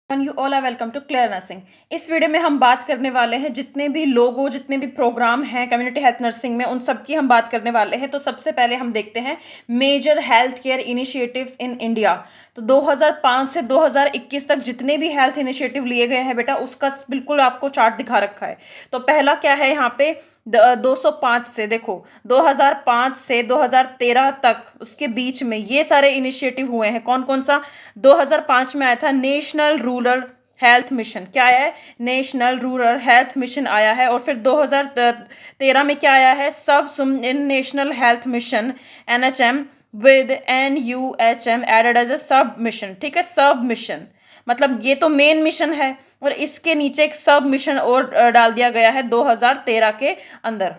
You all are welcome to Clear Nursing. इस video में हम बात करने वाले हैं जितने भी लोगों जितने भी प्रोग्राम हैं कम्युनिटी हेल्थ नर्सिंग में, उन सब की हम बात करने वाले हैं। तो सबसे पहले हम देखते हैं major health care initiatives in India. तो 2005 से 2021 तक जितने भी हेल्थ इनिशिएटिव लिए गए हैं बेटा, उसका बिल्कुल आपको चार्ट दिखा रखा है। तो पहला क्या है यहाँ पे 205 से देखो 2005 से 2013 तक, उसके बीच में ये सारे इनिशिएटिव हुए हैं। कौन कौन सा? 2005 में आया था नेशनल रूरल हेल्थ मिशन। क्या आया है? नेशनल रूरल हेल्थ मिशन आया है। और फिर 2013 में क्या आया है? सब national health mission NHM with NUHM added as a sub mission. ठीक है, सब मिशन मतलब ये तो मेन मिशन है और इसके नीचे एक सब मिशन और डाल दिया गया है 2013 के अंदर।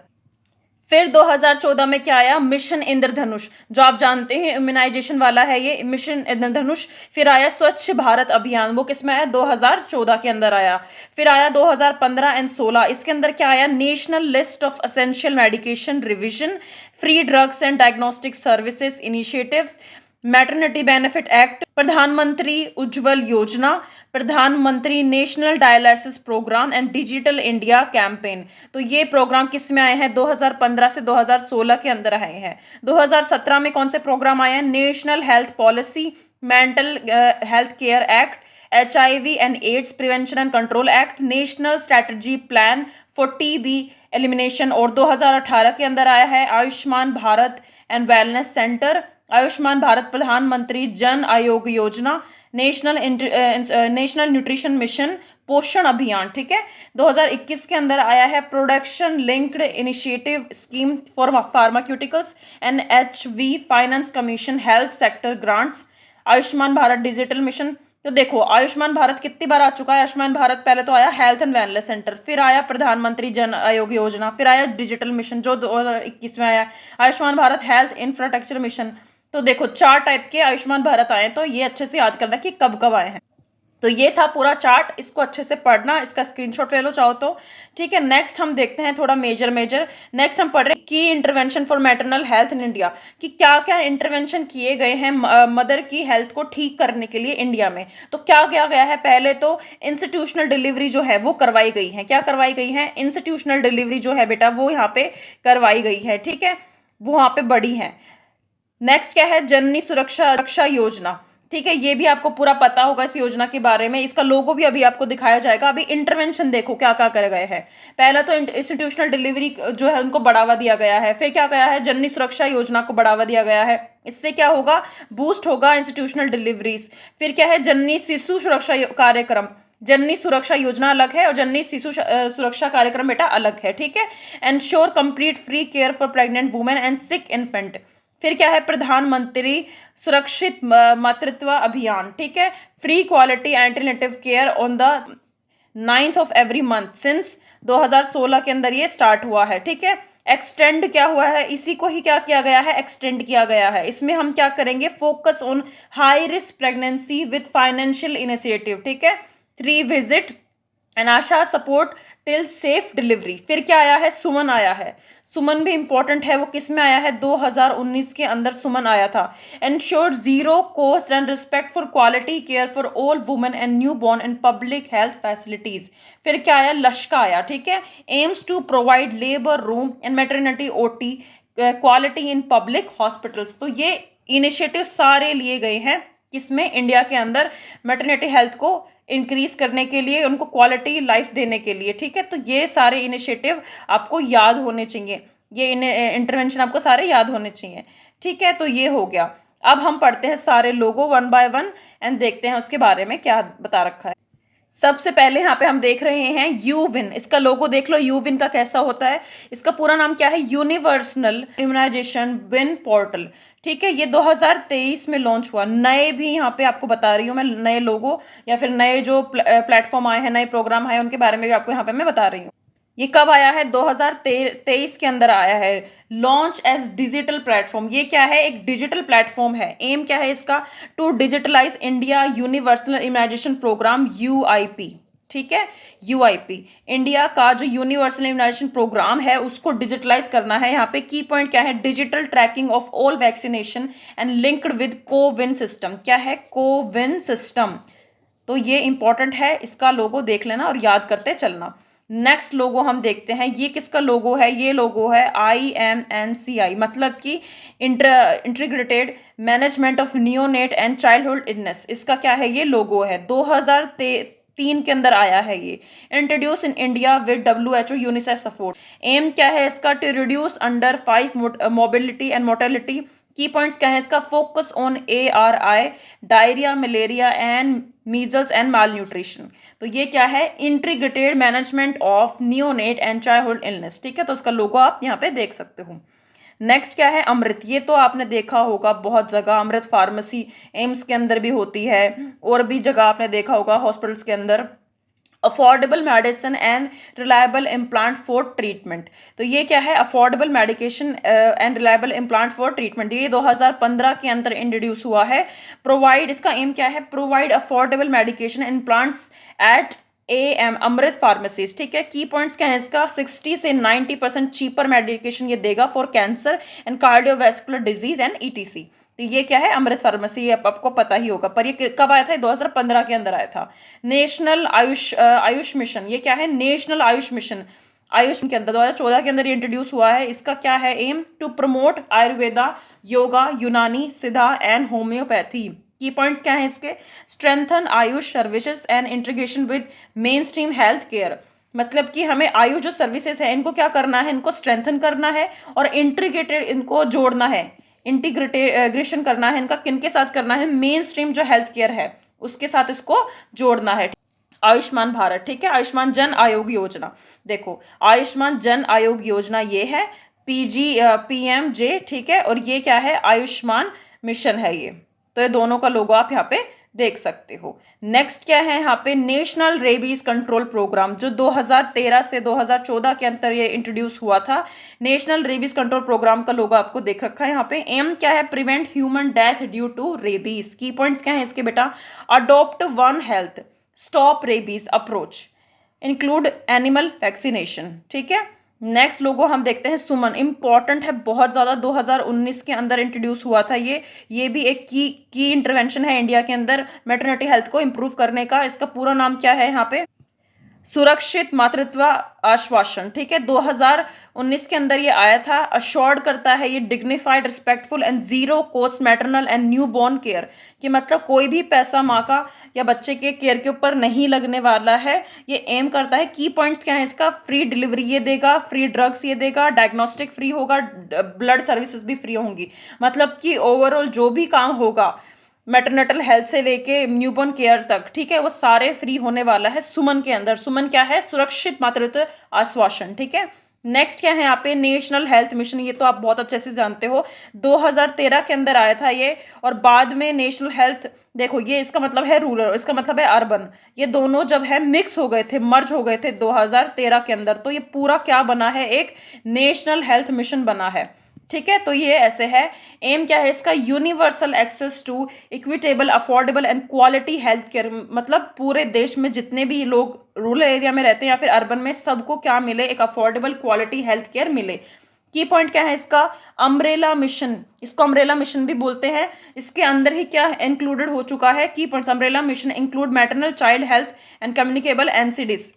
फिर 2014 में क्या आया? मिशन इंद्रधनुष, जो आप जानते हैं इम्यूनाइजेशन वाला है ये मिशन इंद्रधनुष। फिर आया स्वच्छ भारत अभियान, वो किसमें आया? 2014 के अंदर आया। फिर आया 2015 एंड 16, इसके अंदर क्या आया? National list of essential medication revision, free drugs and diagnostic services initiatives, maternity benefit act, Pradhanmantri Ujjwala Yojana, Pradhanmantri national dialysis programme and digital India campaign. तो ये प्रोग्राम किस में आए हैं? 2015 से 2016 के अंदर आए हैं। 2017 में कौन से प्रोग्राम आए हैं? National health policy, mental health care act, HIV and AIDS prevention and control act, national strategy plan for TB elimination. और 2018 के अंदर आया है Ayushman Bharat and wellness centre, Ayushman Bharat Pradhanmantri Jan आयोग योजना, नेशनल न्यूट्रिशन मिशन, पोषण अभियान। ठीक है, 2021 के अंदर आया है production linked initiative scheme for pharmaceuticals, NHV finance commission health sector grants, Ayushman Bharat digital mission. तो देखो आयुष्मान भारत कितनी बार आ चुका है? आयुष्मान भारत पहले तो आया हेल्थ एंड वेलनेस सेंटर, फिर आया प्रधानमंत्री जन आयोग योजना, फिर आया डिजिटल मिशन जो 2021 में आया, Ayushman Bharat health infrastructure mission. तो देखो 4 टाइप के आयुष्मान भारत आए, तो ये अच्छे से याद करना कि कब कब आए हैं। तो ये था पूरा चार्ट, इसको अच्छे से पढ़ना, इसका स्क्रीनशॉट ले लो चाहो तो। ठीक है, नेक्स्ट हम देखते हैं थोड़ा मेजर नेक्स्ट हम पढ़ रहे हैं की intervention for maternal health in India, कि क्या क्या इंटरवेंशन किए गए हैं मदर की हेल्थ को ठीक करने के लिए इंडिया में। तो क्या किया गया है? पहले तो इंस्टीट्यूशनल डिलीवरी जो है वो करवाई गई है। क्या करवाई गई है? इंस्टीट्यूशनल डिलीवरी जो है बेटा वो यहाँ पे करवाई गई है। ठीक है, वो वहाँ पे बड़ी है। नेक्स्ट क्या है? जननी सुरक्षा योजना। ठीक है, ये भी आपको पूरा पता होगा इस योजना के बारे में। इसका लोगो भी अभी आपको दिखाया जाएगा। अभी इंटरवेंशन देखो क्या क्या कर गए हैं। पहला तो इंस्टीट्यूशनल डिलीवरी जो है उनको बढ़ावा दिया गया है। फिर क्या गया है? जननी सुरक्षा योजना को बढ़ावा दिया गया है। इससे क्या होगा? बूस्ट होगा इंस्टीट्यूशनल डिलीवरीज। फिर क्या है? जननी शिशु सुरक्षा कार्यक्रम। जननी सुरक्षा योजना अलग है और जननी शिशु सुरक्षा कार्यक्रम बेटा अलग है। ठीक है, ensure complete free care for pregnant women and sick infant. फिर क्या है? प्रधानमंत्री सुरक्षित मातृत्व अभियान। ठीक है, free quality alternative care on the 9th of every month since 2016 के अंदर ये स्टार्ट हुआ है। ठीक है, एक्सटेंड क्या हुआ है? इसी को ही क्या किया गया है? एक्सटेंड किया गया है। इसमें हम क्या करेंगे? Focus on high risk pregnancy with financial initiative. ठीक है, 3 visit and Asha support till safe delivery. फिर क्या आया है? सुमन आया है। सुमन भी इंपॉर्टेंट है। वो किस में आया है? 2019 के अंदर सुमन आया था। Ensure zero cost and respect for quality care for all women and new born and public health facilities. फिर क्या आया? लश्का आया। ठीक है, aims to provide labour room and maternity OT quality in public hospitals. तो ये इनिशिएटिव सारे लिए गए हैं किसमें? इंडिया के अंदर मैटरनिटी हेल्थ को इंक्रीज करने के लिए, उनको क्वालिटी लाइफ देने के लिए। ठीक है, तो ये सारे इनिशिएटिव आपको याद होने चाहिए, ये इंटरवेंशन आपको सारे याद होने चाहिए। ठीक है, तो ये हो गया। अब हम पढ़ते हैं सारे लोगो 1 बाय 1 एंड देखते हैं उसके बारे में क्या बता रखा है। सबसे पहले यहाँ पे हम देख रहे हैं यूविन। इसका लोगो देख लो यूविन का कैसा होता है। इसका पूरा नाम क्या है? Universal immunization win portal. ठीक है, ये 2023 में लॉन्च हुआ। नए भी यहाँ पे आपको बता रही हूँ मैं, नए लोगो या फिर नए जो प्लेटफॉर्म आए हैं, नए प्रोग्राम आए हैं, उनके बारे में भी आपको यहाँ पे मैं बता रही हूँ। ये कब आया है? 2023 के अंदर आया है। Launch as digital platform. ये क्या है? एक डिजिटल प्लेटफॉर्म है। एम क्या है इसका? To digitalize India universal immunization programme UIP। ठीक है, UIP इंडिया का जो यूनिवर्सल इम्यूनाइजेशन प्रोग्राम है उसको डिजिटलाइज करना है। यहाँ पे की पॉइंट क्या है? Digital tracking of all vaccination and linked with CoWIN system. क्या है? कोविन सिस्टम। तो ये इंपॉर्टेंट है, इसका लोगो देख लेना और याद करते चलना। नेक्स्ट लोगो हम देखते हैं, ये किसका लोगो है, ये लोगो है IMNCI, मतलब कि integrated management of neonate and childhood illness. इसका क्या है, ये लोगो है, 2003 के अंदर आया है ये। Introduce in India with WHO UNICEF support. Aim क्या है इसका, to reduce under 5 mobility and mortality. Key points क्या है इसका, focus on ARI, diarrhoea, malaria and measles and malnutrition. तो ये क्या है, integrated management of neonate and childhood illness, ठीक है। तो उसका लोगो आप यहाँ पे देख सकते हो। नेक्स्ट क्या है, अमृत। ये तो आपने देखा होगा बहुत जगह, अमृत फार्मेसी एम्स के अंदर भी होती है और भी जगह आपने देखा होगा हॉस्पिटल्स के अंदर। Affordable medicine and reliable implant for treatment. तो ये क्या है, affordable medication and reliable implant for treatment, ये 2015 के अंदर इंट्रोड्यूस हुआ है। प्रोवाइड, इसका एम क्या है, provide affordable medication implants at Amrit pharmacies, ठीक है। की पॉइंट्स क्या है इसका, 60 से 90% चीपर मेडिकेशन ये देगा for cancer and cardiovascular disease and ETC। तो ये क्या है, अमृत फार्मेसी, आपको पता ही होगा, पर ये कब आया था, 2015 के अंदर आया था। नेशनल आयुष मिशन, ये क्या है, नेशनल आयुष मिशन, आयुष के अंदर 2014 के अंदर ये इंट्रोड्यूस हुआ है। इसका क्या है aim, to promote Ayurveda, yoga, Unani, Siddha and homoeopathy. Key points क्या है इसके, strengthen AYUSH services and integration with mainstream health care. मतलब कि हमें आयुष जो सर्विसेज है इनको क्या करना है, इनको स्ट्रेंथन करना है और इंटीग्रेटेड इनको जोड़ना है, इंटीग्रेशन करना है इनका, किन के साथ करना है, मेन स्ट्रीम जो हेल्थ केयर है उसके साथ इसको जोड़ना है। आयुष्मान भारत, ठीक है, आयुष्मान जन आयोग योजना। देखो आयुष्मान जन आयोग योजना ये है, PMJ, ठीक है, और ये क्या है, आयुष्मान मिशन है ये। तो ये दोनों का लोगो आप यहाँ पे देख सकते हो। नेक्स्ट क्या है यहाँ पे, नेशनल रेबीज कंट्रोल प्रोग्राम, जो 2013 से 2014 के अंदर ये इंट्रोड्यूस हुआ था। नेशनल रेबीज कंट्रोल प्रोग्राम का लोगो आपको देख रखा है यहाँ पे। एम क्या है, prevent human death due to rabies. Key points क्या है इसके बेटा, adopt one health, stop rabies approach, include animal vaccination, ठीक है। नेक्स्ट लोगो हम देखते हैं, सुमन, इंपॉर्टेंट है बहुत ज़्यादा, 2019 के अंदर इंट्रोड्यूस हुआ था ये भी एक की इंटरवेंशन है इंडिया के अंदर मैटरनिटी हेल्थ को इम्प्रूव करने का। इसका पूरा नाम क्या है यहाँ पे, सुरक्षित मातृत्व आश्वासन, ठीक है, 2019 के अंदर ये आया था। अश्योर्ड करता है ये dignified, respectful and zero cost maternal and new born care, कि मतलब कोई भी पैसा माँ का या बच्चे के केयर के ऊपर नहीं लगने वाला है, ये एम करता है। की पॉइंट्स क्या है इसका, फ्री डिलीवरी ये देगा, फ्री ड्रग्स ये देगा, डायग्नोस्टिक फ्री होगा, ब्लड सर्विसेज भी फ्री होंगी, मतलब कि ओवरऑल जो भी काम होगा मैटरनेटल हेल्थ से लेके न्यूबॉर्न केयर तक, ठीक है, वो सारे फ्री होने वाला है सुमन के अंदर। सुमन क्या है, सुरक्षित मातृत्व आश्वासन, ठीक है। नेक्स्ट क्या है यहाँ पे, नेशनल हेल्थ मिशन, ये तो आप बहुत अच्छे से जानते हो, 2013 के अंदर आया था ये, और बाद में नेशनल हेल्थ, देखो ये इसका मतलब है रूरल, इसका मतलब है अर्बन, ये दोनों जब है मिक्स हो गए थे, मर्ज हो गए थे 2013 के अंदर, तो ये पूरा क्या बना है, एक नेशनल हेल्थ मिशन बना है, ठीक है। तो ये ऐसे है। एम क्या है इसका, universal access to equitable, affordable and quality health care, मतलब पूरे देश में जितने भी लोग रूरल एरिया में रहते हैं या फिर अर्बन में, सबको क्या मिले, एक अफोर्डेबल क्वालिटी हेल्थ केयर मिले। की पॉइंट क्या है इसका, अम्ब्रेला मिशन, इसको अम्ब्रेला मिशन भी बोलते हैं। इसके अंदर ही क्या इंक्लूडेड हो चुका है, की points, umbrella mission include maternal child health and communicable NCDs।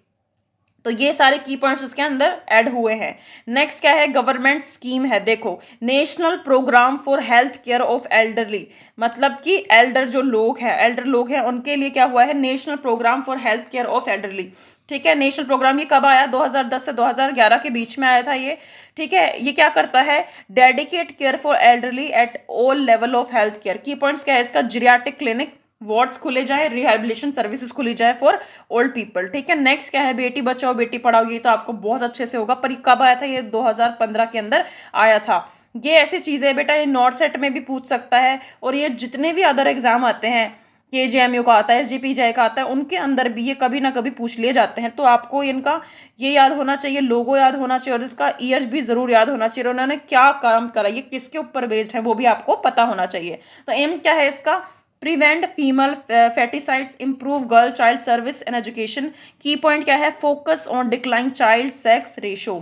तो ये सारे की पॉइंट्स इसके अंदर ऐड हुए हैं। नेक्स्ट क्या है, गवर्नमेंट स्कीम है, देखो national programme for health care of elderly, मतलब कि एल्डर जो लोग हैं, एल्डर लोग हैं, उनके लिए क्या हुआ है, national programme for health care of elderly, ठीक है। नेशनल प्रोग्राम ये कब आया, 2010 से 2011 के बीच में आया था ये, ठीक है। ये क्या करता है, dedicate care for elderly at all level of health care. की पॉइंट्स क्या है इसका, जीरियाट्रिक क्लिनिक, वार्ड्स खुले जाए, रिहेबिलिटेशन सर्विसेज खुली जाए फॉर ओल्ड पीपल, ठीक है। नेक्स्ट क्या है, बेटी बचाओ बेटी पढ़ाओ, ये तो आपको बहुत अच्छे से होगा, पर ये कब आया था, ये 2015 के अंदर आया था। ये ऐसी चीज़ें बेटा, ये नॉर्थ सेट में भी पूछ सकता है, और ये जितने भी अदर एग्जाम आते हैं, KJMU का आता है, SGPJ का आता है, उनके अंदर भी ये कभी ना कभी पूछ लिए जाते हैं। तो आपको इनका ये याद होना चाहिए, लोगो याद होना चाहिए, और इसका ईयर भी जरूर याद होना चाहिए, उन्होंने क्या काम करा, ये किसके ऊपर बेस्ड है, वो भी आपको पता होना चाहिए। तो एम क्या है इसका, prevent female feticides, improve girl child service and education. Key point क्या है, focus on decline child sex ratio,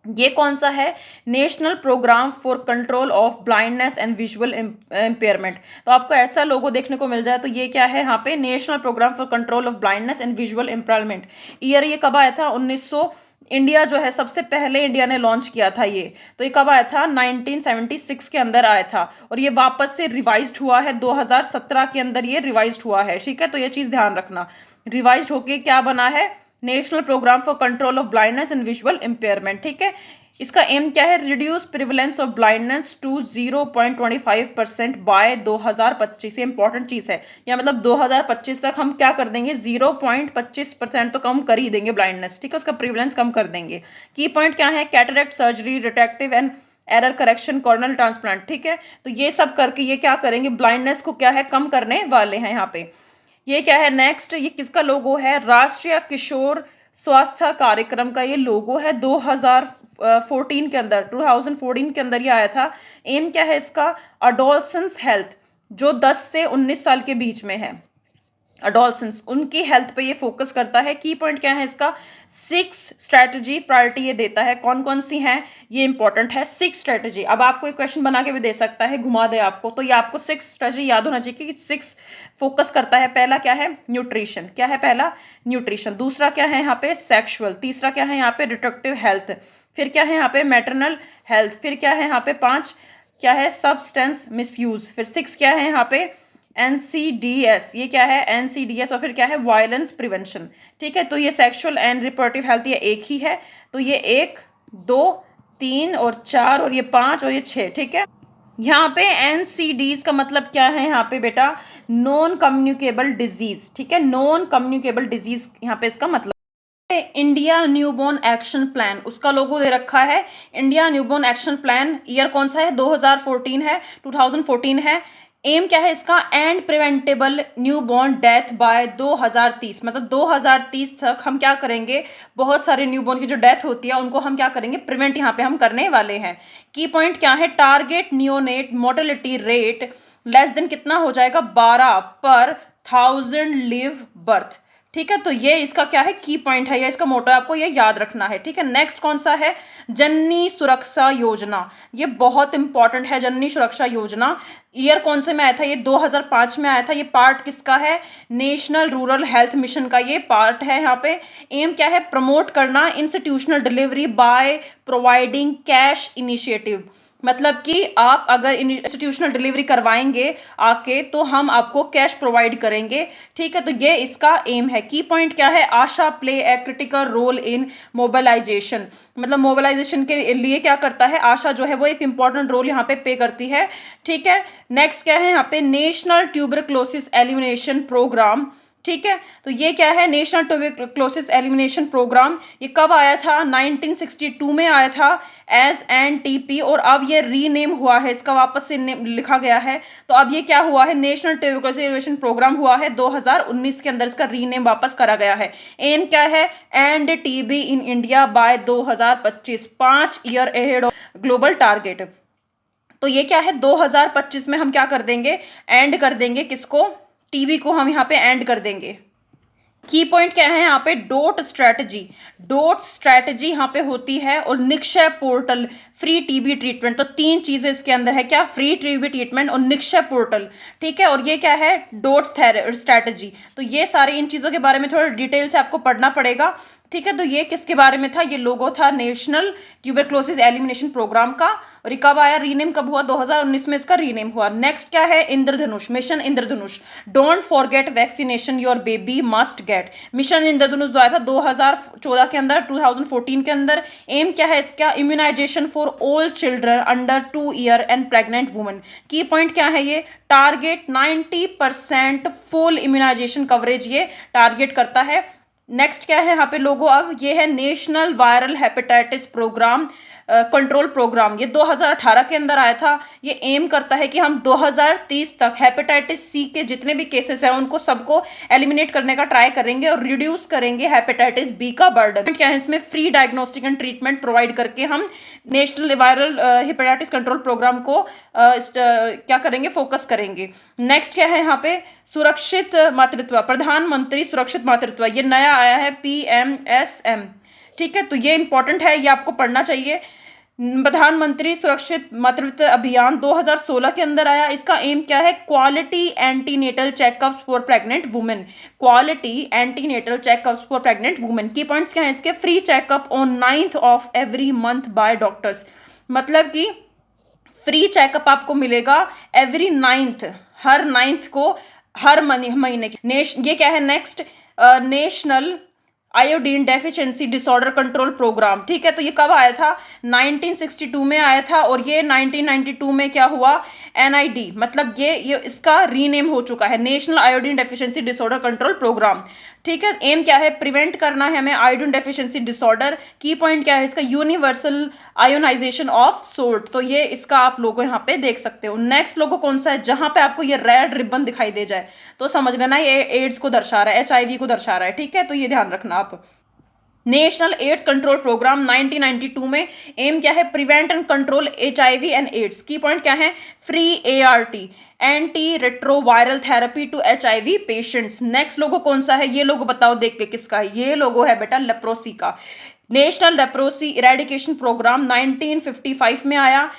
ये कौन सा है? National programme for control of blindness and visual impairment. तो आपको ऐसा लोगो देखने को मिल जाए तो ये क्या है यहाँ पे? National programme for control of blindness and visual impairment. Year ये कब आया था? 1900। इंडिया जो है सबसे पहले इंडिया ने लॉन्च किया था ये, तो ये कब आया था? 1976 के अंदर आया था, और ये वापस से रिवाइज्ड हुआ है 2017 के अंदर, ये रिवाइज्ड हुआ है। ठीक है, तो ये चीज़ ध्यान रखना, रिवाइज्ड होके क्या बना है? National programme for control of blindness and visual impairment. ठीक है, इसका एम क्या है? Reduce prevalence of blindness to 0.25% by 2025। ये इंपॉर्टेंट चीज़ है, या मतलब 2025 तक हम क्या कर देंगे? 0.25% तो कम कर ही देंगे ब्लाइंडनेस। ठीक है, उसका प्रिवलेंस कम कर देंगे। की पॉइंट क्या है? Cataract surgery, retractive and error correction, corneal transplant. ठीक है, तो ये सब करके ये क्या करेंगे? ब्लाइंडनेस को क्या है? कम करने वाले हैं यहाँ पे। ये क्या है नेक्स्ट? ये किसका लोगो है? राष्ट्रीय किशोर स्वास्थ्य कार्यक्रम का ये लोगो है। 2014 के अंदर, 2014 के अंदर ये आया था। एम क्या है इसका? अडोलसेंस हेल्थ, जो 10 से 19 साल के बीच में है, अडोलसेंस, उनकी हेल्थ पे ये फोकस करता है। की पॉइंट क्या है इसका? 6 स्ट्रैटेजी प्रायोरिटी ये देता है। कौन कौन सी हैं? ये इंपॉर्टेंट है, 6 स्ट्रैटेजी। अब आपको एक क्वेश्चन बना के भी दे सकता है, घुमा दे आपको, तो ये आपको 6 स्ट्रैटेजी याद होना चाहिए कि 6 फोकस करता है। पहला क्या है? न्यूट्रिशन। क्या है पहला? न्यूट्रिशन। दूसरा क्या है यहाँ पे? सेक्सुअल। तीसरा क्या है यहाँ पे? Reproductive health. फिर क्या है यहाँ पे? Maternal health. फिर क्या है यहाँ पे? 5 क्या है? Substance misuse. फिर 6 क्या है यहाँ पे? NCDS। ये क्या है? NCDS। और फिर क्या है? Violence prevention. ठीक है, तो ये सेक्सुअल एंड रिप्रोडक्टिव हेल्थ ये एक ही है, तो ये 1 2 3 और 4 और ये 5 और ये 6। ठीक है, यहाँ पे NCDs का मतलब क्या है यहाँ पे बेटा? Non communicable disease. ठीक है, नॉन कम्युनिकेबल डिजीज यहाँ पे इसका मतलब। इंडिया न्यूबॉर्न एक्शन प्लान, उसका लोगो दे रखा है India newborn action plan. Year कौन सा है? 2014 है, 2014 है। एम क्या है इसका? And preventable newborn death by 2030। मतलब 2030 तक हम क्या करेंगे? बहुत सारे न्यूबॉर्न की जो डेथ होती है उनको हम क्या करेंगे? प्रिवेंट यहाँ पे हम करने वाले हैं। की पॉइंट क्या है? Target neonate mortality rate less than कितना हो जाएगा? 12 पर 1000 लिव बर्थ। ठीक है, तो ये इसका क्या है? की पॉइंट है, या इसका मोटो है, आपको ये याद रखना है। ठीक है, नेक्स्ट कौन सा है? जननी सुरक्षा योजना। ये बहुत इंपॉर्टेंट है, जननी सुरक्षा योजना। ईयर कौन से में आया था? ये 2005 में आया था। ये पार्ट किसका है? नेशनल रूरल हेल्थ मिशन का ये पार्ट है। यहाँ पे एम क्या है? प्रमोट करना institutional delivery by providing cash initiative. मतलब कि आप अगर इंस्टीट्यूशनल डिलीवरी करवाएंगे आके तो हम आपको कैश प्रोवाइड करेंगे। ठीक है, तो ये इसका एम है। की पॉइंट क्या है? ASHA play a critical role in mobilization. मतलब मोबिलाइजेशन के लिए क्या करता है? आशा जो है वो एक इंपॉर्टेंट रोल यहाँ पे पे करती है। ठीक है, नेक्स्ट क्या है यहाँ पे? National tuberculosis elimination programme. ठीक है, तो ये क्या है? National tuberculosis elimination programme. ये कब आया था? 1962 में आया था एज NTP, और अब ये रीनेम हुआ है, इसका वापस से लिखा गया है। तो अब ये क्या हुआ है? नेशनल ट्यूबरक्लोसिस एलिमिनेशन प्रोग्राम हुआ है 2019 के अंदर, इसका रीनेम वापस करा गया है। एम क्या है? And TB in India by 2025, 5 year ahead of global target. तो ये क्या है? 2025 में हम क्या कर देंगे? एंड कर देंगे किसको? टीबी को हम यहाँ पे एंड कर देंगे। की पॉइंट क्या है यहाँ पे? Dot strategy. डोट स्ट्रैटेजी यहाँ पे होती है, और Nikshay portal free TB treatment. तो 3 चीजें इसके अंदर है। क्या? फ्री टीबी ट्रीटमेंट और निक्षय पोर्टल। ठीक है, और ये क्या है? Dot strategy. तो ये सारी इन चीजों के बारे में थोड़ा डिटेल से आपको पढ़ना पड़ेगा। ठीक है, तो ये किसके बारे में था? ये लोगो था नेशनल ट्यूबरक्लोसिस एलिमिनेशन प्रोग्राम का। और ये कब आया? रीनेम कब हुआ? 2019 में इसका रीनेम हुआ। नेक्स्ट क्या है? Indradhanush, mission Indradhanush. Don't forget vaccination your baby must get. Mission Indradhanush जो आया था 2014 के अंदर, 2014 के अंदर। एम क्या है इसका? Immunization for all children under 2 year and pregnant women. Key point क्या है? ये टारगेट 90% फुल इम्यूनाइजेशन कवरेज ये टारगेट करता है। नेक्स्ट क्या है यहाँ पे लोगो? अब ये है national viral hepatitis programme control programme. ये 2018 के अंदर आया था। ये एम करता है कि हम 2030 तक हेपेटाइटिस सी के जितने भी केसेस हैं उनको सबको एलिमिनेट करने का ट्राई करेंगे और रिड्यूस करेंगे हेपेटाइटिस बी का बर्डन। क्या है इसमें? Free diagnostic and treatment provide करके हम national viral hepatitis control programme को क्या करेंगे? फोकस करेंगे। नेक्स्ट क्या है यहाँ पे? सुरक्षित मातृत्व, प्रधानमंत्री सुरक्षित मातृत्व। ये नया आया है PMSM। ठीक है, तो ये इंपॉर्टेंट है, ये आपको पढ़ना चाहिए। प्रधानमंत्री सुरक्षित मातृत्व अभियान 2016 के अंदर आया। इसका एम क्या है? Quality antenatal checkups for pregnant women. Quality antenatal checkups for pregnant women. की पॉइंट्स क्या है इसके? Free checkup on 9th of every month by doctors. मतलब कि फ्री चेकअप आपको मिलेगा एवरी 9th, हर 9th को, हर महीने की। ये क्या है next? National iodine deficiency disorder control programme. ठीक है, तो ये कब आया था? 1962 में आया था, और ये 1992 में क्या हुआ? एनआईडी, मतलब ये इसका रीनेम हो चुका है, national iodine deficiency disorder control programme. ठीक है, एम क्या है? प्रिवेंट करना है हमें iodine deficiency disorder. Key point क्या है इसका? Universal ionization of salt. तो ये इसका आप लोगों यहाँ पे देख सकते हो। नेक्स्ट लोगो कौन सा है? जहां पे आपको ये रेड रिबन दिखाई दे जाए तो समझ लेना ये एड्स को दर्शा रहा है, एचआईवी को दर्शा रहा है। ठीक है, तो ये ध्यान रखना आप। नेशनल एड्स कंट्रोल प्रोग्राम 1992 में एम क्या है? Prevent and control HIV and AIDS. Key point क्या है? Free ART, anti retroviral therapy to HIV patients. Next logo कौन सा है? ये लोगो बताओ देख के किसका है? ये लोगो है बेटा लेप्रोसी का। नेशनल लेप्रोसी इरेडिकेशन प्रोग्राम 1955 में आया।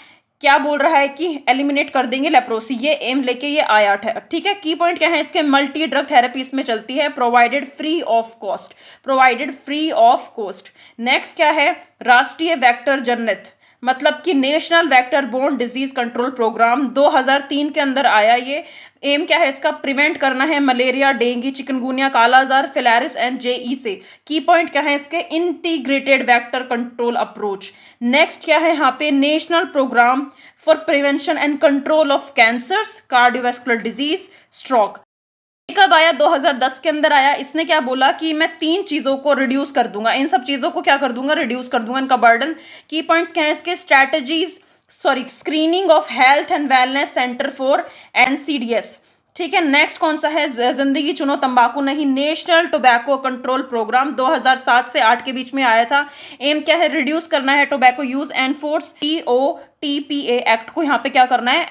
क्या बोल रहा है कि एलिमिनेट कर देंगे लेप्रोसी, ये एम लेके ये आया है। ठीक है, की पॉइंट क्या है इसके? मल्टी ड्रग थेरेपी इसमें चलती है, provided free of cost, provided free of cost. Next क्या है? राष्ट्रीय वेक्टर जनरत, मतलब कि national vector borne disease control programme 2003 के अंदर आया। ये एम क्या है इसका? प्रिवेंट करना है मलेरिया, डेंगू, चिकनगुनिया, कालाजार, फिलारिस एंड जेई से। की पॉइंट क्या है इसके? Integrated vector control approach. Next क्या है यहाँ पे? National programme for prevention and control of cancers, cardiovascular disease, stroke. कब आया? 2010 के अंदर आया। इसने क्या बोला कि मैं 3 चीजों को रिड्यूस कर दूंगा, इन सब चीजों को क्या कर दूंगा? रिड्यूस कर दूंगा, इनका बर्डन। की पॉइंट्स क्या है इसके? Strategies, screening of health and wellness centre for NCDs. ठीक है, नेक्स्ट कौन सा है? जिंदगी चुनो तंबाकू नहीं, नेशनल टोबैको कंट्रोल प्रोग्राम 2007 से 8 के बीच में आया था। एम क्या है? रिड्यूस करना है tobacco use and force, TPA act को यहाँ पे क्या करना है?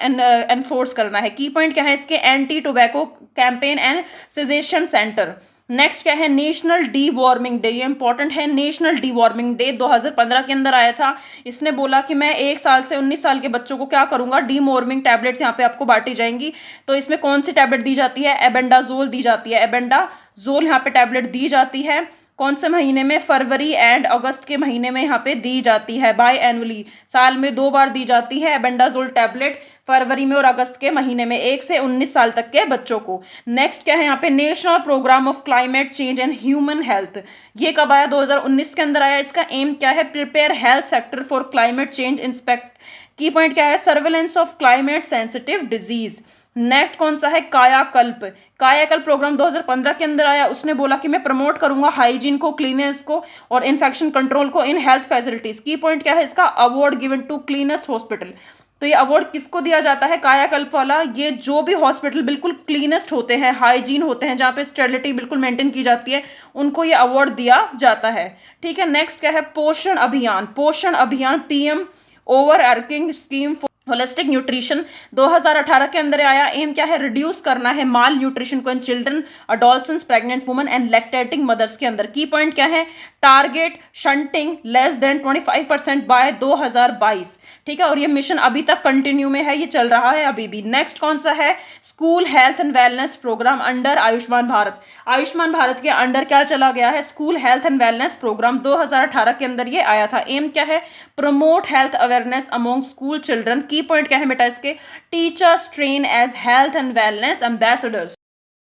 एनफोर्स करना है। की पॉइंट क्या है इसके? Anti tobacco campaign and suggestion centre. Next क्या है? नेशनल डी वार्मिंग डे, ये इंपॉर्टेंट है। नेशनल डी वार्मिंग डे 2015 के अंदर आया था। इसने बोला कि मैं 1 साल से 19 साल के बच्चों को क्या करूंगा? डी वार्मिंग टैबलेट्स यहाँ पे आपको बांटी जाएंगी। तो इसमें कौन सी टैबलेट दी जाती है? एबेंडाजोल दी जाती है, एबेंडाजोल यहाँ पे टैबलेट दी जाती है। कौन से महीने में? फरवरी एंड अगस्त के महीने में यहाँ पे दी जाती है, बाय एनुअली, साल में 2 बार दी जाती है एबेंडाजोल टैबलेट, फरवरी में और अगस्त के महीने में, 1 से 19 साल तक के बच्चों को। नेक्स्ट क्या है यहाँ पे? National programme of climate change and human health. ये कब आया? 2019 के अंदर आया। इसका एम क्या है? Prepare health sector for climate change, inspect. की पॉइंट क्या है? Surveillance of climate sensitive disease. Next कौन सा है? कायाकल्प। कायाकल्प प्रोग्राम 2015 के अंदर आया। उसने बोला कि मैं प्रमोट करूंगा हाइजीन को, क्लीनेस को और इन्फेक्शन कंट्रोल को in health facilities. Key point क्या है इसका? Award given to cleanest hospital. तो ये अवार्ड किसको दिया जाता है? कायाकल्प वाला। ये जो भी हॉस्पिटल बिल्कुल क्लीनेस्ट होते हैं, हाइजीन होते हैं, जहाँ पे स्टेरिलिटी बिल्कुल मेंटेन की जाती है, उनको ये अवार्ड दिया जाता है। ठीक है, नेक्स्ट क्या है? पोषण Abhiyan. Poshan Abhiyan PM overarching scheme holistic nutrition 2018 के अंदर आया। एम क्या है? रिड्यूस करना है माल न्यूट्रिशन को in children, adolescents, pregnant women and lactating mothers के अंदर। की पॉइंट क्या है? Target stunting less than 25% by 2022। ठीक है, और ये मिशन अभी तक कंटिन्यू में है, ये चल रहा है अभी भी। नेक्स्ट कौन सा है? School health and wellness programme under Ayushman Bharat. Ayushman Bharat के अंडर क्या चला गया है? School health and wellness programme 2018 के अंदर ये आया था। एम क्या है? Promote health awareness among school children. Key point क्या है बेटा इसके? Teachers train as health and wellness ambassadors.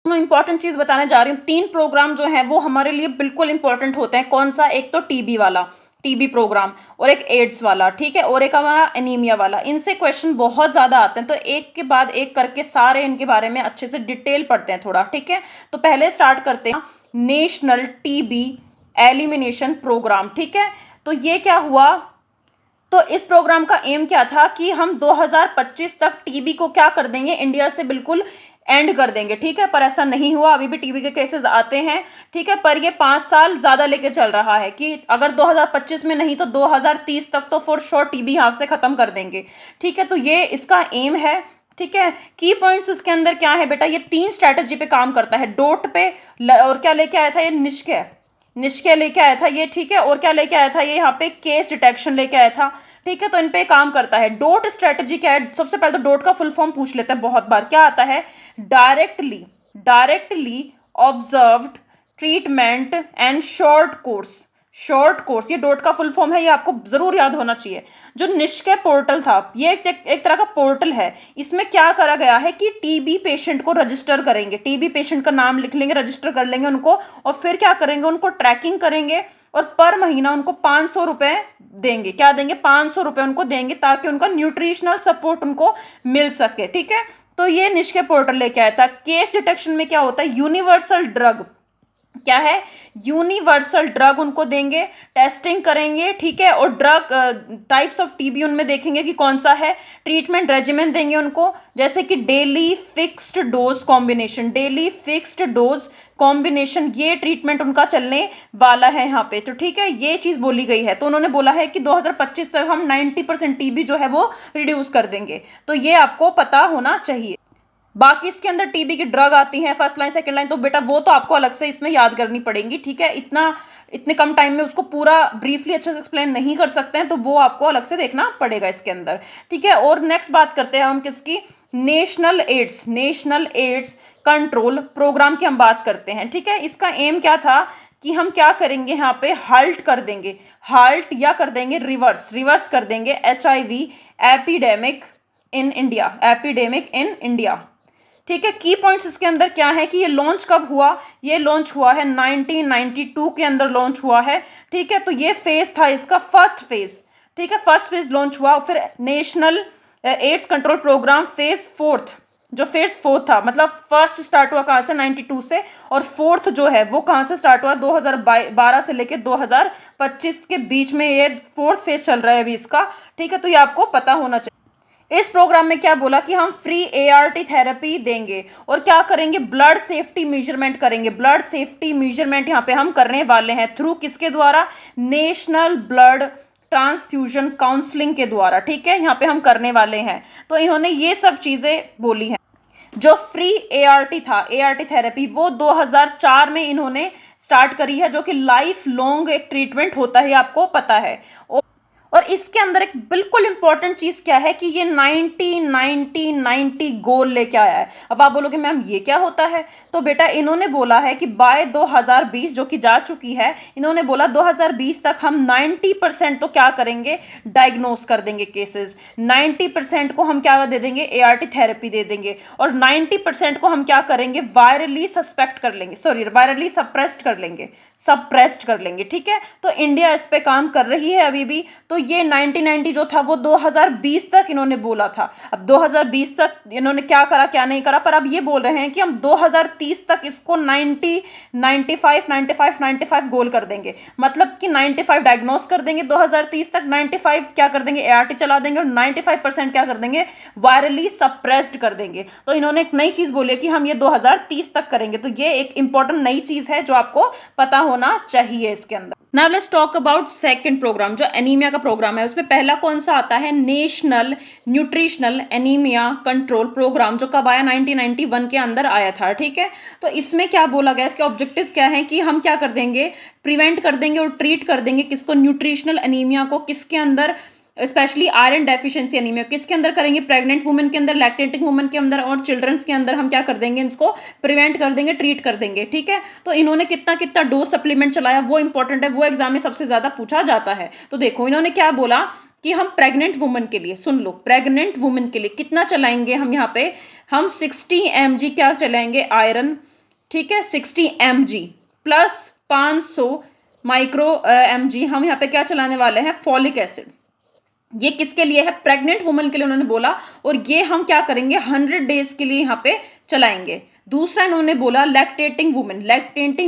मैं इंपॉर्टेंट चीज बताने जा रही हूँ। 3 प्रोग्राम जो है वो हमारे लिए बिल्कुल इंपॉर्टेंट होते हैं। कौन सा? एक तो टीबी वाला, टीबी प्रोग्राम, और एक एड्स वाला। ठीक है, और एक हमारा एनीमिया वाला। इनसे क्वेश्चन बहुत ज्यादा आते हैं, तो एक के बाद एक करके सारे इनके बारे में अच्छे से डिटेल पढ़ते हैं थोड़ा। ठीक है, तो पहले स्टार्ट करते हैं नेशनल टीबी एलिमिनेशन प्रोग्राम। ठीक है, तो ये क्या हुआ? तो इस प्रोग्राम का एम क्या था कि हम 2025 तक टीबी को क्या कर देंगे? इंडिया से बिल्कुल एंड कर देंगे। ठीक है, पर ऐसा नहीं हुआ, अभी भी टीबी के केसेस आते हैं। ठीक है, पर ये 5 साल ज्यादा लेके चल रहा है कि अगर 2025 में नहीं तो 2030 तक तो फॉर श्योर टीबी यहाँ से खत्म कर देंगे। ठीक है, तो ये इसका एम है। ठीक है, की पॉइंट्स इसके अंदर क्या है बेटा? ये 3 स्ट्रैटेजी पे काम करता है। डोट पे और क्या लेके आया था ये? निष्क्रिय निष्क्रिय लेके आया था ये, ठीक है। और क्या लेके आया था ये, यहाँ पे केस डिटेक्शन लेके आया था, ठीक है। तो इन पे काम करता है। डोट स्ट्रेटजी क्या है, सबसे पहले तो डोट का फुल फॉर्म पूछ लेते हैं बहुत बार, क्या आता है, directly directly observed treatment and short course. Short course, ये डोट का फुल फॉर्म है, ये आपको जरूर याद होना चाहिए। जो निष्क्रिय पोर्टल था, ये एक तरह का पोर्टल है। इसमें क्या करा गया है कि टीबी पेशेंट को रजिस्टर करेंगे, टीबी पेशेंट का नाम लिख लेंगे, रजिस्टर कर लेंगे उनको, और फिर क्या करेंगे, उनको ट्रैकिंग करेंगे और पर महीना उनको 500 रुपए देंगे। क्या देंगे, 500 रुपए उनको देंगे, ताकि उनका न्यूट्रिशनल सपोर्ट उनको मिल सके, ठीक है। तो ये निष्क्रिय पोर्टल लेके आया था। केस डिटेक्शन में क्या होता है, यूनिवर्सल ड्रग, क्या है, यूनिवर्सल ड्रग उनको देंगे, टेस्टिंग करेंगे, ठीक है। और ड्रग टाइप्स ऑफ टीबी उनमें देखेंगे कि कौन सा है, ट्रीटमेंट रेजिमेंट देंगे उनको, जैसे कि daily fixed dose combination, daily fixed dose combination, ये ट्रीटमेंट उनका चलने वाला है यहाँ पे। तो ठीक है, ये चीज बोली गई है। तो उन्होंने बोला है कि 2025 तक हम 90% टीबी जो है वो रिड्यूस कर देंगे। तो ये आपको पता होना चाहिए। बाकी इसके अंदर टीबी की ड्रग आती है फर्स्ट लाइन सेकंड लाइन, तो बेटा वो तो आपको अलग से इसमें याद करनी पड़ेगी, ठीक है। इतने कम टाइम में उसको पूरा ब्रीफली अच्छे से एक्सप्लेन नहीं कर सकते हैं, तो वो आपको अलग से देखना पड़ेगा इसके अंदर, ठीक है। और नेक्स्ट बात करते हैं हम किसकी, नेशनल एड्स कंट्रोल प्रोग्राम की हम बात करते हैं, ठीक है। इसका एम क्या था कि हम क्या करेंगे, यहाँ पे हाल्ट कर देंगे, हाल्ट या कर देंगे रिवर्स कर देंगे HIV एपिडेमिक इन इंडिया, ठीक है। की पॉइंट्स इसके अंदर क्या है कि ये लॉन्च कब हुआ, ये लॉन्च हुआ है 1992 के अंदर लॉन्च हुआ है, ठीक है। तो ये फेज था इसका, फर्स्ट फेज, ठीक है, फर्स्ट फेज लॉन्च हुआ। फिर national AIDS control programme phase fourth, जो फेज फोर्थ था, मतलब फर्स्ट स्टार्ट हुआ कहाँ से, 92 से, और फोर्थ जो है वो कहाँ से स्टार्ट हुआ, 2012 से लेकर 2025 के बीच में ये फोर्थ फेज चल रहा है अभी इसका, ठीक है। तो ये आपको पता होना चाहिए। इस प्रोग्राम में क्या बोला कि हम फ्री ART थेरेपी देंगे, और क्या करेंगे, ब्लड सेफ्टी मेजरमेंट करेंगे। ब्लड सेफ्टी मेजरमेंट यहाँ पे हम करने वाले हैं थ्रू किसके द्वारा, नेशनल ब्लड ट्रांसफ्यूजन काउंसलिंग के द्वारा, ठीक है। यहाँ पे हम करने वाले हैं। तो इन्होंने ये सब चीजें बोली हैं। जो फ्री ART था, ART थेरेपी, वो 2004 में इन्होंने स्टार्ट करी है, जो कि लाइफ लॉन्ग एक ट्रीटमेंट होता है, आपको पता है। और इसके अंदर एक बिल्कुल इंपॉर्टेंट चीज क्या है कि ये 90 गोल लेके आया है। अब आप बोलोगे मैम ये क्या होता है, तो बेटा इन्होंने बोला है कि बाय 2020, जो कि जा चुकी है, इन्होंने बोला 2020 तक हम 90% तो क्या करेंगे, डायग्नोस कर देंगे केसेस, 90% को हम क्या दे देंगे, ART थेरेपी दे देंगे, और 90% को हम क्या करेंगे, वायरली सस्पेक्ट कर लेंगे, सॉरी वायरली सप्रेस्ड कर लेंगे, ठीक है। तो इंडिया इस पे काम कर रही है अभी भी। तो ये 90 जो था वो 2020 तक इन्होंने बोला था। अब 2020 तक इन्होंने क्या करा क्या नहीं करा, पर अब ये बोल रहे हैं कि हम 2030 तक इसको 95 गोल कर देंगे, मतलब कि 95 डायग्नोस कर देंगे 2030 तक, 95 क्या कर देंगे, ART चला देंगे, और 95% क्या कर देंगे, वायरली सप्रेस्ड कर देंगे। तो इन्होंने एक नई चीज बोली है कि हम ये 2030 तक करेंगे। तो ये एक इंपॉर्टेंट नई चीज है जो आपको पता होना चाहिए इसके अंदर। Now let's talk about second programme, जो एनीमिया का प्रोग्राम है। उसमें पहला कौन सा आता है, national nutritional anaemia control programme, जो कब आया, 1991 के अंदर आया था, ठीक है। तो इसमें क्या बोला गया, इसके ऑब्जेक्टिव्स क्या है कि हम क्या कर देंगे, प्रिवेंट कर देंगे और ट्रीट कर देंगे किसको, न्यूट्रिशनल एनीमिया को। किसके अंदर, स्पेशली आयरन डेफिशिएंसी एनीमिया, किसके अंदर करेंगे, प्रेग्नेंट वुमेन के अंदर, लैक्टेटिंग वुमेन के अंदर, और चिल्ड्रंस के अंदर हम क्या कर देंगे, इसको प्रिवेंट कर देंगे, ट्रीट कर देंगे, ठीक है। तो इन्होंने कितना कितना डोज सप्लीमेंट चलाया, वो इंपॉर्टेंट है, वो एग्जाम में सबसे ज्यादा पूछा जाता है। तो देखो इन्होंने क्या बोला कि हम प्रेग्नेंट वुमेन के लिए, सुन लो, प्रेग्नेंट वुमेन के लिए कितना चलाएंगे हम, यहाँ पे हम 60 mg क्या चलाएंगे, आयरन, ठीक है, 60 mg प्लस 500 माइक्रो mg हम यहाँ पे क्या चलाने वाले हैं, फॉलिक एसिड। ये किसके लिए है, प्रेग्नेंट वुमन के लिए उन्होंने बोला, और ये हम क्या करेंगे, 100 डेज के लिए यहाँ पे चलाएंगे। दूसरा इन्होंने बोला लैक्टेटिंग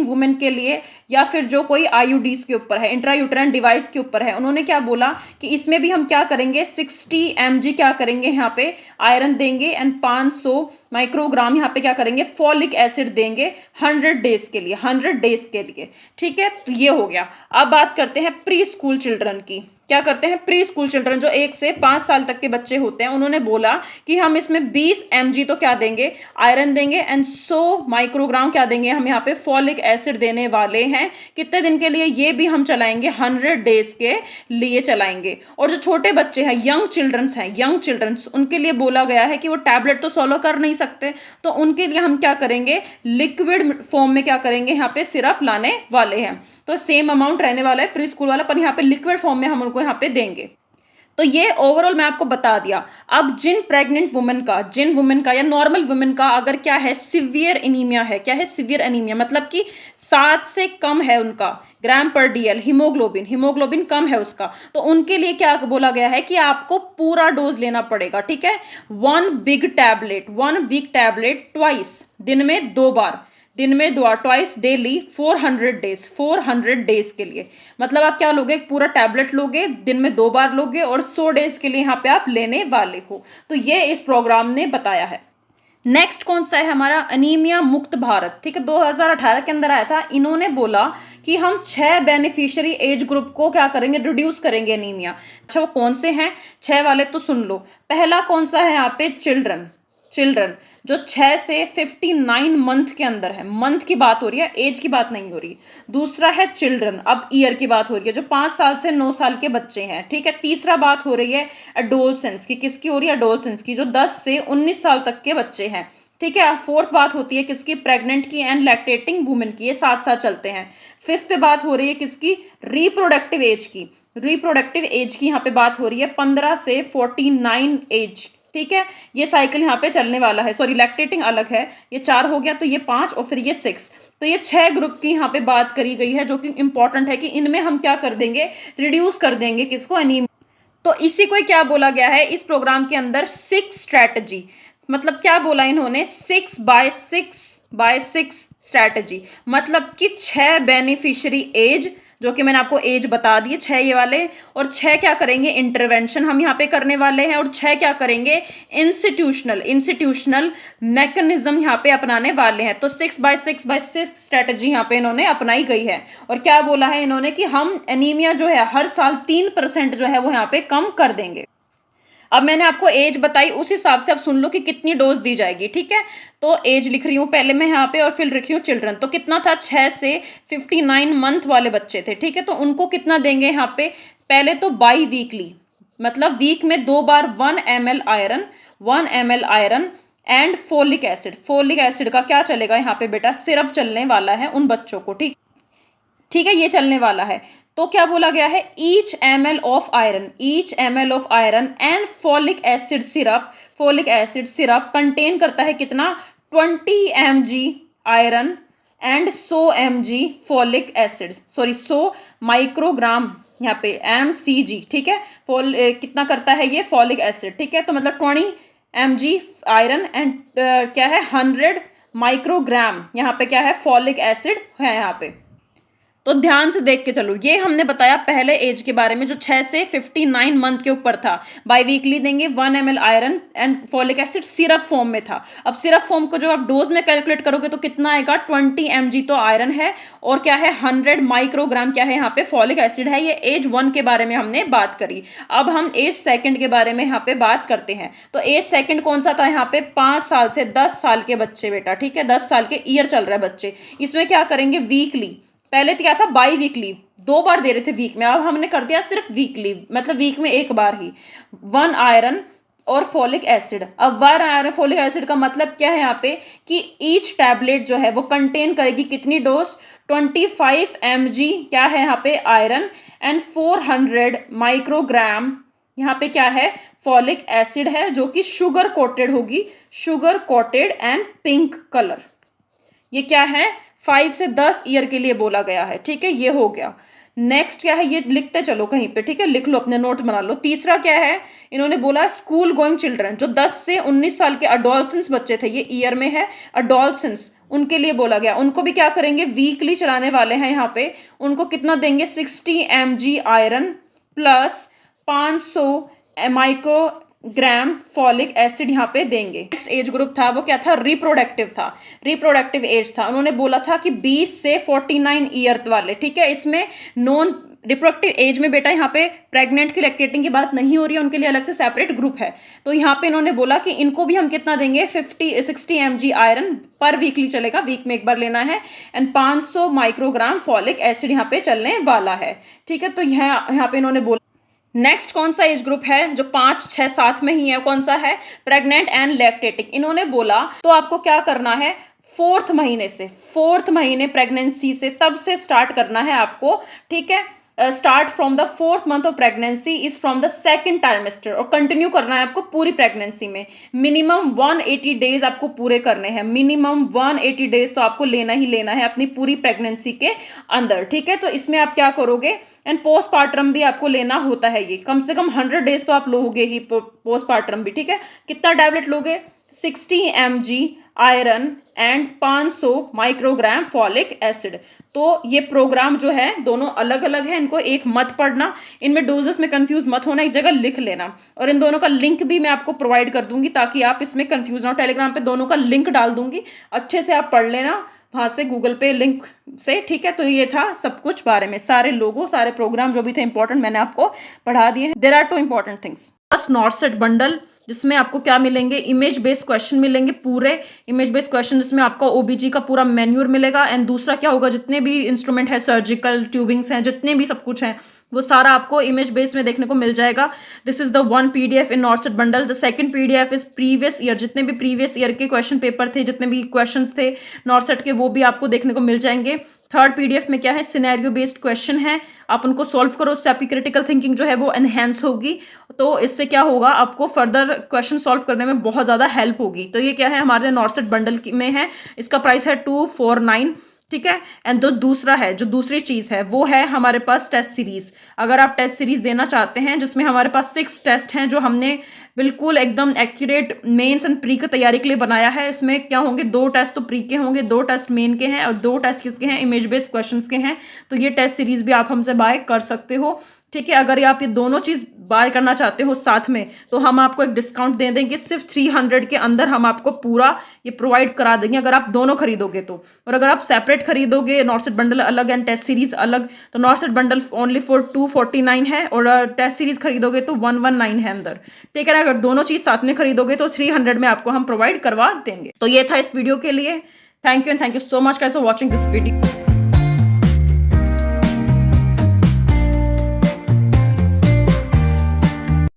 वुमेन के लिए, या फिर जो कोई IUDs के ऊपर है, इंट्रायूटेराइन डिवाइस के ऊपर है, उन्होंने क्या बोला कि इसमें भी हम क्या करेंगे, 60 mg क्या करेंगे, यहाँ पे आयरन देंगे, एंड 500 माइक्रोग्राम यहाँ पे क्या करेंगे, फॉलिक एसिड देंगे 100 डेज के लिए, 100 डेज के लिए, ठीक है। तो ये हो गया। अब बात करते हैं प्री स्कूल चिल्ड्रन की। क्या करते हैं प्री स्कूल चिल्ड्रन, जो 1 से 5 साल तक के बच्चे होते हैं, उन्होंने बोला कि हम इसमें 20 mg तो क्या देंगे, आयरन देंगे, एंड 100 माइक्रोग्राम क्या देंगे, हम यहाँ पे फॉलिक एसिड देने वाले हैं। कितने दिन के लिए, ये भी हम चलाएंगे 100 डेज के लिए चलाएंगे। और जो छोटे बच्चे हैं, यंग चिल्ड्रंस हैं, यंग चिल्ड्रंस, उनके लिए बोला गया है कि वो टैबलेट तो सॉलो कर नहीं सकते, तो उनके लिए हम क्या करेंगे, लिक्विड फॉर्म में क्या करेंगे, यहाँ पे सिरप लाने वाले हैं। तो सेम अमाउंट रहने वाला है प्री स्कूल वाला, पर यहाँ पे लिक्विड फॉर्म में हम उनको यहाँ पे देंगे। तो ये ओवरऑल मैं आपको बता दिया। अब जिन प्रेग्नेंट वुमेन का या नॉर्मल वुमेन का अगर क्या है, सिवियर एनीमिया है, क्या है, सिवियर एनीमिया, मतलब कि 7 से कम है उनका ग्राम पर डीएल हीमोग्लोबिन कम है उसका, तो उनके लिए क्या बोला गया है कि आपको पूरा डोज लेना पड़ेगा, ठीक है। 1 बिग टैबलेट ट्वाइस, दिन में 2 बार, ट्वाइस डेली 400 डेज के लिए। मतलब आप क्या लोगे, पूरा टैबलेट लोगे, दिन में 2 बार लोगे, और 100 डेज के लिए यहाँ पे आप लेने वाले हो। तो ये इस प्रोग्राम ने बताया है। नेक्स्ट कौन सा है हमारा, अनीमिया मुक्त भारत, ठीक है, 2018 के अंदर आया था। इन्होंने बोला कि हम 6 बेनिफिशियरी एज ग्रुप को क्या करेंगे, रिड्यूस करेंगे एनीमिया। अच्छा, वो कौन से हैं 6 वाले, तो सुन लो। पहला कौन सा है यहाँ पे, चिल्ड्रन जो 6 से 59 मंथ के अंदर है, मंथ की बात हो रही है, एज की बात नहीं हो रही। दूसरा है चिल्ड्रन, अब ईयर की बात हो रही है, जो 5 साल से 9 साल के बच्चे हैं, ठीक है। तीसरा बात हो रही है एडोलसेंस की, किसकी हो रही है, एडोलसेंस की, जो 10 से 19 साल तक के बच्चे हैं, ठीक है। फोर्थ बात होती है किसकी, प्रेग्नेंट की एंड लैक्टेटिंग वुमेन की, ये साथ साथ चलते हैं। फिफ्थ पे बात हो रही है किसकी, रिप्रोडक्टिव एज की यहाँ पे बात हो रही है, 15 से 49 एज, ठीक है। ये साइकिल यहाँ पे चलने वाला है, सॉरी लैक्टेटिंग अलग है, ये 4 हो गया, तो ये 5 और फिर ये 6, तो ये 6 ग्रुप की यहाँ पे बात करी गई है, जो कि इंपॉर्टेंट है कि इनमें हम क्या कर देंगे, रिड्यूस कर देंगे किसको, एनीमिया। तो इसी को क्या बोला गया है इस प्रोग्राम के अंदर, 6 स्ट्रैटेजी, मतलब क्या बोला इन्होंने, 6 बाय 6 स्ट्रैटेजी, मतलब कि 6 बेनिफिशियरी एज, जो कि मैंने आपको एज बता दी 6 ये वाले, और 6 क्या करेंगे, इंटरवेंशन हम यहाँ पे करने वाले हैं, और 6 क्या करेंगे, इंस्टीट्यूशनल मैकेनिज्म यहाँ पे अपनाने वाले हैं। तो 6 बाय 6 स्ट्रैटेजी यहाँ पे इन्होंने अपनाई गई है। और क्या बोला है इन्होंने कि हम एनीमिया जो है हर साल 3% जो है वो यहाँ पे कम कर देंगे। अब मैंने आपको एज बताई, उस हिसाब से अब सुन लो कि कितनी डोज दी जाएगी, ठीक है। तो एज लिख रही हूँ पहले मैं यहाँ पे, और फिर लिख रही हूँ चिल्ड्रन। तो कितना था, 6 से 59 मंथ वाले बच्चे थे, ठीक है। तो उनको कितना देंगे यहाँ पे, पहले तो बाई वीकली, मतलब वीक में 2 बार 1 ml iron and folic acid का क्या चलेगा यहाँ पे बेटा, सिरप चलने वाला है उन बच्चों को, ठीक है, ये चलने वाला है। तो क्या बोला गया है, each M L of iron and folic acid syrup contain करता है कितना, 20 mg iron and 100 mg folic acid, 100 microgram यहाँ पे mcg, ठीक है। कितना करता है ये फोलिक एसिड, ठीक है। तो मतलब 20 mg आयरन एंड क्या है 100 माइक्रोग्राम यहाँ पे क्या है, फोलिक एसिड है यहाँ पे। तो ध्यान से देख के चलो, ये हमने बताया पहले एज के बारे में, जो 6 से 59 मंथ के ऊपर था। बाई वीकली देंगे 1 ml iron and folic acid, syrup form में था। अब सिरप फॉर्म को जो आप डोज में कैलकुलेट करोगे तो कितना आएगा, 20 mg तो आयरन है, और क्या है 100 माइक्रोग्राम क्या है यहाँ पे, फोलिक एसिड है। ये एज 1 के बारे में हमने बात करी। अब हम एज सेकेंड के बारे में यहाँ पे बात करते हैं। तो एज सेकेंड कौन सा था यहाँ पे, 5 साल से 10 साल के बच्चे बेटा, ठीक है, 10 साल के ईयर चल रहा है बच्चे। इसमें क्या करेंगे, वीकली, पहले तो क्या था बाई वीकली, 2 बार दे रहे थे वीक में, अब हमने कर दिया सिर्फ वीकली, मतलब वीक में 1 बार ही, 1 आयरन और फोलिक एसिड। अब 1 आयरन फोलिक एसिड का मतलब क्या है यहाँ पे, कि ईच टैबलेट जो है वो कंटेन करेगी कितनी डोज, 25 mg क्या है यहाँ पे, आयरन एंड 400 माइक्रोग्राम यहाँ पे क्या है, फोलिक एसिड है, जो कि शुगर कोटेड होगी, sugar coated and pink colour. ये क्या है, 5 से 10 ईयर के लिए बोला गया है, ठीक है, ये हो गया। नेक्स्ट क्या है, ये लिखते चलो कहीं पे, ठीक है, लिख लो, अपने नोट बना लो। तीसरा क्या है, इन्होंने बोला स्कूल गोइंग चिल्ड्रन, जो 10 से 19 साल के अडोलसेंस बच्चे थे, ये ईयर में है अडोलसेंस, उनके लिए बोला गया। उनको भी क्या करेंगे, वीकली चलाने वाले हैं यहाँ पे। उनको कितना देंगे, 60 mg आयरन प्लस 500 ग्राम फॉलिक एसिड यहाँ पे देंगे। नेक्स्ट एज ग्रुप था वो क्या था, रिप्रोडक्टिव था, रिप्रोडक्टिव एज था। उन्होंने बोला था कि 20 से 49 ईयर वाले, ठीक है। इसमें नॉन रिप्रोडक्टिव एज में बेटा यहाँ पे प्रेग्नेंट की लैक्टेटिंग की बात नहीं हो रही है, उनके लिए अलग से सेपरेट ग्रुप है। तो यहाँ पे इन्होंने बोला कि इनको भी हम कितना देंगे, 60 mg आयरन पर वीकली चलेगा, वीक में एक बार लेना है, एंड 500 माइक्रोग्राम फॉलिक एसिड यहाँ पे चलने वाला है, ठीक है। तो यहाँ पे इन्होंने बोला। नेक्स्ट कौन सा एज ग्रुप है जो 5, 6, 7 में ही है, कौन सा है, प्रेग्नेंट एंड लैक्टेटिंग। इन्होंने बोला तो आपको क्या करना है, 4th महीने से, 4th महीने प्रेगनेंसी से तब से स्टार्ट करना है आपको, ठीक है। Start from the 4th month of pregnancy is from the 2nd trimester, और कंटिन्यू करना है आपको पूरी प्रेगनेंसी में। मिनिमम 180 डेज आपको पूरे करने हैं, मिनिमम 180 डेज तो आपको लेना ही लेना है अपनी पूरी प्रेगनेंसी के अंदर, ठीक है। तो इसमें आप क्या करोगे, एंड पोस्टपार्टम भी आपको लेना होता है, ये कम से कम 100 डेज तो आप लोगे ही पोस्टपार्टम भी, ठीक है। कितना टैबलेट लोगे, 60 mg iron and 500 microgram folic acid. तो ये प्रोग्राम जो है दोनों अलग अलग है, इनको एक मत पढ़ना, इनमें डोजेस में कंफ्यूज मत होना, एक जगह लिख लेना। और इन दोनों का लिंक भी मैं आपको प्रोवाइड कर दूंगी ताकि आप इसमें कंफ्यूज ना हो। टेलीग्राम पे दोनों का लिंक डाल दूंगी, अच्छे से आप पढ़ लेना वहाँ से गूगल पे लिंक से, ठीक है। तो ये था सब कुछ बारे में, सारे लोगों, सारे प्रोग्राम जो भी थे इंपॉर्टेंट मैंने आपको पढ़ा दिए हैं। There are 2 important things. First NORCET bundle, जिसमें आपको क्या मिलेंगे, इमेज बेस्ड क्वेश्चन मिलेंगे, पूरे इमेज बेस्ड क्वेश्चन, जिसमें आपको ओबीजी का पूरा मैन्यूअर मिलेगा। एंड दूसरा क्या होगा, जितने भी इंस्ट्रूमेंट है, सर्जिकल ट्यूबिंग्स हैं, जितने भी सब कुछ हैं, वो सारा आपको इमेज बेस में देखने को मिल जाएगा। This is the 1 PDF in नॉर्सेट bundle. The second PDF is previous year, जितने भी प्रीवियस ईयर के क्वेश्चन पेपर थे, जितने भी क्वेश्चन थे नॉर्सेट के, वो भी आपको देखने को मिल जाएंगे। थर्ड PDF में क्या है, सिनेरियो बेस्ड क्वेश्चन है, आप उनको सॉल्व करो, उससे आपकी क्रिटिकल थिंकिंग जो है वो एनहेंस होगी। तो इससे क्या होगा, आपको फर्दर क्वेश्चन सॉल्व करने में बहुत ज़्यादा हेल्प होगी। तो ये क्या है, हमारे नॉर्सेट बंडल में है, इसका प्राइस है 249, ठीक है। एंड जो दूसरा है, जो दूसरी चीज़ है वो है हमारे पास टेस्ट सीरीज़। अगर आप टेस्ट सीरीज़ देना चाहते हैं, जिसमें हमारे पास 6 टेस्ट हैं जो हमने बिल्कुल एकदम एक्यूरेट मेंस एंड प्री की तैयारी के लिए बनाया है। इसमें क्या होंगे, 2 टेस्ट तो प्री के होंगे, 2 टेस्ट मेन के हैं, और 2 टेस्ट किसके हैं, इमेज बेस्ड क्वेश्चंस के हैं। तो ये टेस्ट सीरीज़ भी आप हमसे बाय कर सकते हो, ठीक है। अगर आप ये दोनों चीज़ बाय करना चाहते हो साथ में, तो हम आपको एक डिस्काउंट दे देंगे, सिर्फ 300 के अंदर हम आपको पूरा ये प्रोवाइड करा देंगे, अगर आप दोनों खरीदोगे तो। और अगर आप सेपरेट खरीदोगे, नॉर्सेट बंडल अलग एंड टेस्ट सीरीज अलग, तो नॉर्सेट बंडल ओनली फॉर 249 है, और टेस्ट सीरीज खरीदोगे तो 119 है अंदर, ठीक है ना। अगर दोनों चीज़ साथ में खरीदोगे तो 300 में आपको हम प्रोवाइड करवा देंगे। तो ये था इस वीडियो के लिए। Thank you and thank you so much guys for watching this video.